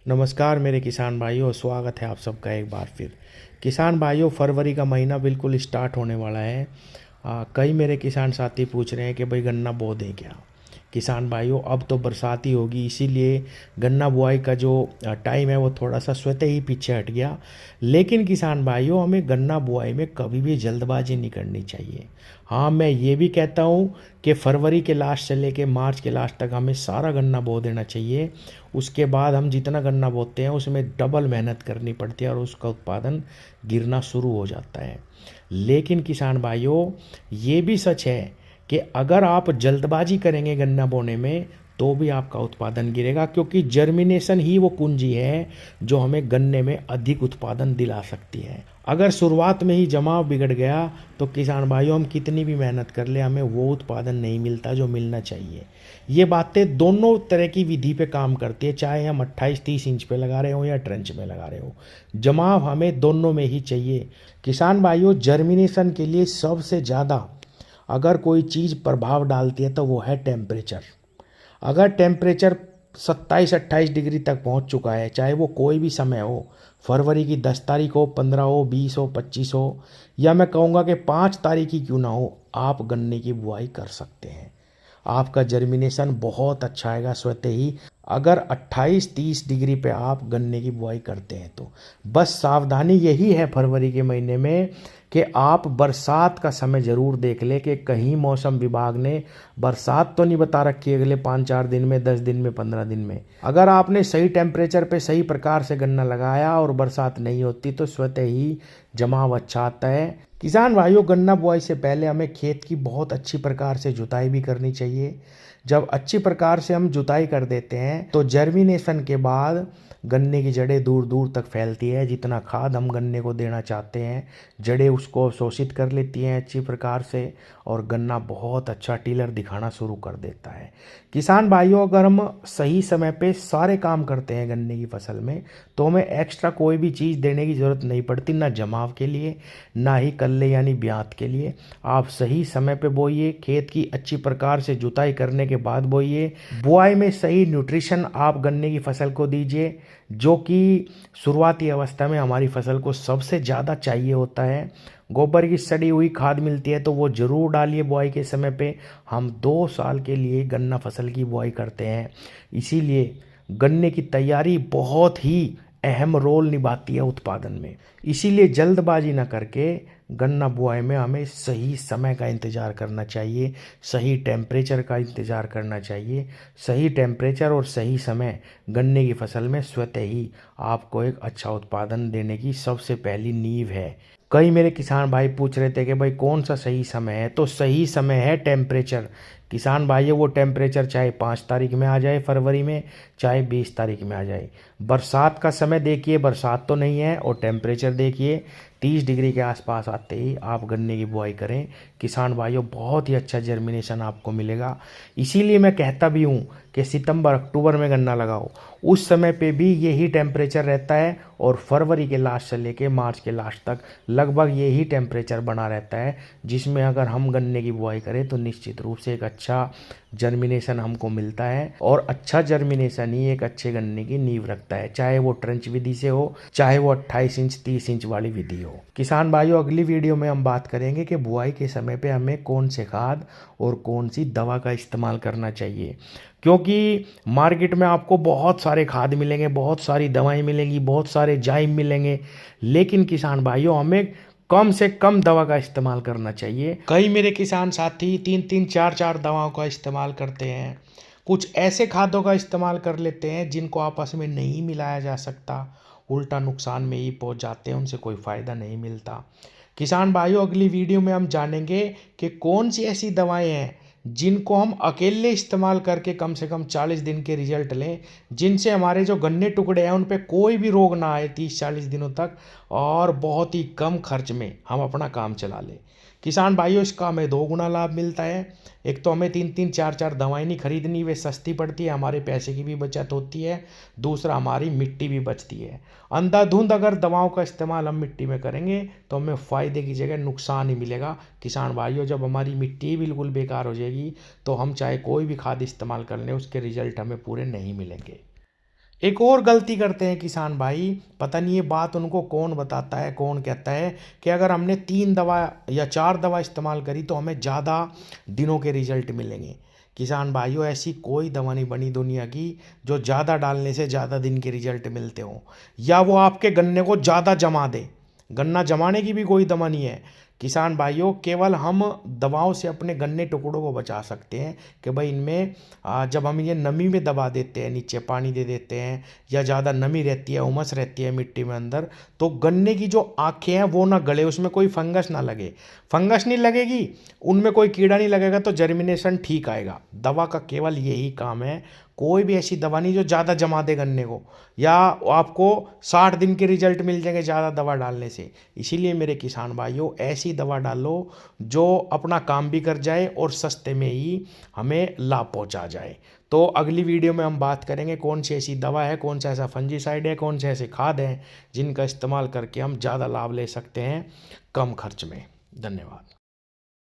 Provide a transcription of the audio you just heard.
नमस्कार मेरे किसान भाइयों, स्वागत है आप सबका एक बार फिर। किसान भाइयों, फरवरी का महीना बिल्कुल स्टार्ट होने वाला है। कई मेरे किसान साथी पूछ रहे हैं कि भाई गन्ना बो दें क्या। किसान भाइयों, अब तो बरसात ही होगी, इसीलिए गन्ना बुआई का जो टाइम है वो थोड़ा सा स्वतः ही पीछे हट गया। लेकिन किसान भाइयों, हमें गन्ना बुआई में कभी भी जल्दबाजी नहीं करनी चाहिए। हाँ, मैं ये भी कहता हूँ कि फरवरी के लास्ट से लेके मार्च के लास्ट तक हमें सारा गन्ना बो देना चाहिए। उसके बाद हम जितना गन्ना बोते हैं उसमें डबल मेहनत करनी पड़ती है और उसका उत्पादन गिरना शुरू हो जाता है। लेकिन किसान भाइयों, ये भी सच है कि अगर आप जल्दबाजी करेंगे गन्ना बोने में तो भी आपका उत्पादन गिरेगा, क्योंकि जर्मिनेशन ही वो कुंजी है जो हमें गन्ने में अधिक उत्पादन दिला सकती है। अगर शुरुआत में ही जमाव बिगड़ गया तो किसान भाइयों, हम कितनी भी मेहनत कर ले हमें वो उत्पादन नहीं मिलता जो मिलना चाहिए। ये बातें दोनों तरह की विधि पे काम करती है, चाहे हम 28-30 इंच पे लगा रहे हो या ट्रेंच में लगा रहे हो। जमाव हमें दोनों में ही चाहिए। किसान भाइयों, जर्मिनेशन के लिए सबसे ज़्यादा अगर कोई चीज़ प्रभाव डालती है तो वो है टेम्परेचर। अगर टेम्परेचर 27-28 डिग्री तक पहुंच चुका है, चाहे वो कोई भी समय हो, फरवरी की 10 तारीख हो, 15 हो, 20 हो, 25 हो, या मैं कहूँगा कि 5 तारीख ही क्यों ना हो, आप गन्ने की बुआई कर सकते हैं। आपका जर्मिनेशन बहुत अच्छा आएगा स्वतः ही, अगर 28-30 डिग्री पे आप गन्ने की बुआई करते हैं तो। बस सावधानी यही है फरवरी के महीने में कि आप बरसात का समय ज़रूर देख लें कि कहीं मौसम विभाग ने बरसात तो नहीं बता रखी है अगले 5-4 दिन में, 10 दिन में, 15 दिन में। अगर आपने सही टेम्परेचर पे सही प्रकार से गन्ना लगाया और बरसात नहीं होती तो स्वतः ही जमाव अच्छा आता है। किसान भाइयों, गन्ना बुआई से पहले हमें खेत की बहुत अच्छी प्रकार से जुताई भी करनी चाहिए। जब अच्छी प्रकार से हम जुताई कर देते हैं तो जर्मिनेशन के बाद गन्ने की जड़ें दूर दूर तक फैलती है। जितना खाद हम गन्ने को देना चाहते हैं, जड़ें उसको शोषित कर लेती हैं अच्छी प्रकार से, और गन्ना बहुत अच्छा टीलर दिखाना शुरू कर देता है। किसान भाइयों, अगर हम सही समय पे सारे काम करते हैं गन्ने की फसल में तो हमें एक्स्ट्रा कोई भी चीज़ देने की ज़रूरत नहीं पड़ती, ना जमाव के लिए ना ही कल्ले यानी ब्यात के लिए। आप सही समय पे बोइए, खेत की अच्छी प्रकार से जुताई करने के बाद बोइए। बुआई में सही न्यूट्रिशन आप गन्ने की फसल को दीजिए, जो कि शुरुआती अवस्था में हमारी फसल को सबसे ज़्यादा चाहिए होता है। गोबर की सड़ी हुई खाद मिलती है तो वो ज़रूर डालिए बुआई के समय पे। हम 2 साल के लिए गन्ना फसल की बुआई करते हैं, इसीलिए गन्ने की तैयारी बहुत ही अहम रोल निभाती है उत्पादन में। इसीलिए जल्दबाजी ना करके गन्ना बुआई में हमें सही समय का इंतज़ार करना चाहिए, सही टेम्परेचर का इंतज़ार करना चाहिए। सही टेम्परेचर और सही समय गन्ने की फसल में स्वतः ही आपको एक अच्छा उत्पादन देने की सबसे पहली नींव है। कई मेरे किसान भाई पूछ रहे थे कि भाई कौन सा सही समय है, तो सही समय है टेम्परेचर। किसान भाइयों, वो टेम्परेचर चाहे 5 तारीख में आ जाए फरवरी में, चाहे 20 तारीख में आ जाए। बरसात का समय देखिए, बरसात तो नहीं है, और टेम्परेचर देखिए 30 डिग्री के आसपास आते ही आप गन्ने की बुआई करें। किसान भाइयों, बहुत ही अच्छा जर्मिनेशन आपको मिलेगा। इसीलिए मैं कहता भी हूँ कि सितंबर अक्टूबर में गन्ना लगाओ, उस समय पे भी यही टेम्परेचर रहता है, और फरवरी के लास्ट से लेके मार्च के लास्ट तक लगभग यही टेम्परेचर बना रहता है, जिसमें अगर हम गन्ने की बुआई करें तो निश्चित रूप से एक अच्छा जर्मिनेशन हमको मिलता है। और अच्छा जर्मिनेशन ही एक अच्छे गन्ने की नींव रखता है, चाहे वो ट्रंच विधि से हो, चाहे वो 28 इंच 30 इंच वाली विधि हो। किसान भाइयों, अगली वीडियो में हम बात करेंगे कि बुआई के समय पे हमें कौन से खाद और कौन सी दवा का इस्तेमाल करना चाहिए, क्योंकि मार्केट में आपको बहुत सारे खाद मिलेंगे, बहुत सारी दवाएं मिलेंगी, बहुत सारे जाइम मिलेंगे, लेकिन किसान भाइयों, हमें कम से कम दवा का इस्तेमाल करना चाहिए। कई मेरे किसान साथी 3-3 4-4 दवाओं का इस्तेमाल करते हैं। कुछ ऐसे खादों का इस्तेमाल कर लेते हैं जिनको आपस में नहीं मिलाया जा सकता, उल्टा नुकसान में ही पहुंच जाते हैं, उनसे कोई फ़ायदा नहीं मिलता। किसान भाइयों, अगली वीडियो में हम जानेंगे कि कौन सी ऐसी दवाएं हैं जिनको हम अकेले इस्तेमाल करके कम से कम 40 दिन के रिजल्ट लें, जिनसे हमारे जो गन्ने टुकड़े हैं उन पे कोई भी रोग ना आए 30-40 दिनों तक, और बहुत ही कम खर्च में हम अपना काम चला लें। किसान भाइयों, इसका हमें 2 गुना लाभ मिलता है। एक तो हमें 3-3 4-4 दवाएं नहीं खरीदनी, वे सस्ती पड़ती है, हमारे पैसे की भी बचत होती है। दूसरा, हमारी मिट्टी भी बचती है। अंधाधुंध अगर दवाओं का इस्तेमाल हम मिट्टी में करेंगे तो हमें फ़ायदे की जगह नुकसान ही मिलेगा। किसान भाइयों, जब हमारी मिट्टी ही बिल्कुल बेकार हो जाएगी तो हम चाहे कोई भी खाद इस्तेमाल कर लें, उसके रिजल्ट हमें पूरे नहीं मिलेंगे। एक और गलती करते हैं किसान भाई, पता नहीं ये बात उनको कौन बताता है, कौन कहता है कि अगर हमने 3 दवा या 4 दवा इस्तेमाल करी तो हमें ज़्यादा दिनों के रिजल्ट मिलेंगे। किसान भाइयों, ऐसी कोई दवा नहीं बनी दुनिया की जो ज़्यादा डालने से ज़्यादा दिन के रिजल्ट मिलते हों, या वो आपके गन्ने को ज़्यादा जमा दे। गन्ना जमाने की भी कोई दवा नहीं है किसान भाइयों। केवल हम दवाओं से अपने गन्ने टुकड़ों को बचा सकते हैं कि भाई इनमें जब हम ये नमी में दबा देते हैं, नीचे पानी दे देते हैं, या ज़्यादा नमी रहती है, उमस रहती है मिट्टी में अंदर, तो गन्ने की जो आँखें हैं वो ना गले, उसमें कोई फंगस ना लगे। फंगस नहीं लगेगी, उनमें कोई कीड़ा नहीं लगेगा, तो जर्मिनेशन ठीक आएगा। दवा का केवल यही काम है। कोई भी ऐसी दवा नहीं जो ज़्यादा जमा दे गन्ने को, या आपको 60 दिन के रिजल्ट मिल जाएंगे ज़्यादा दवा डालने से। इसीलिए मेरे किसान भाइयों, ऐसी दवा डालो जो अपना काम भी कर जाए और सस्ते में ही हमें लाभ पहुंचा जाए। तो अगली वीडियो में हम बात करेंगे कौन सी ऐसी दवा है, कौन सा ऐसा फंजीसाइड है, कौन से ऐसे खाद हैं जिनका इस्तेमाल करके हम ज़्यादा लाभ ले सकते हैं कम खर्च में। धन्यवाद।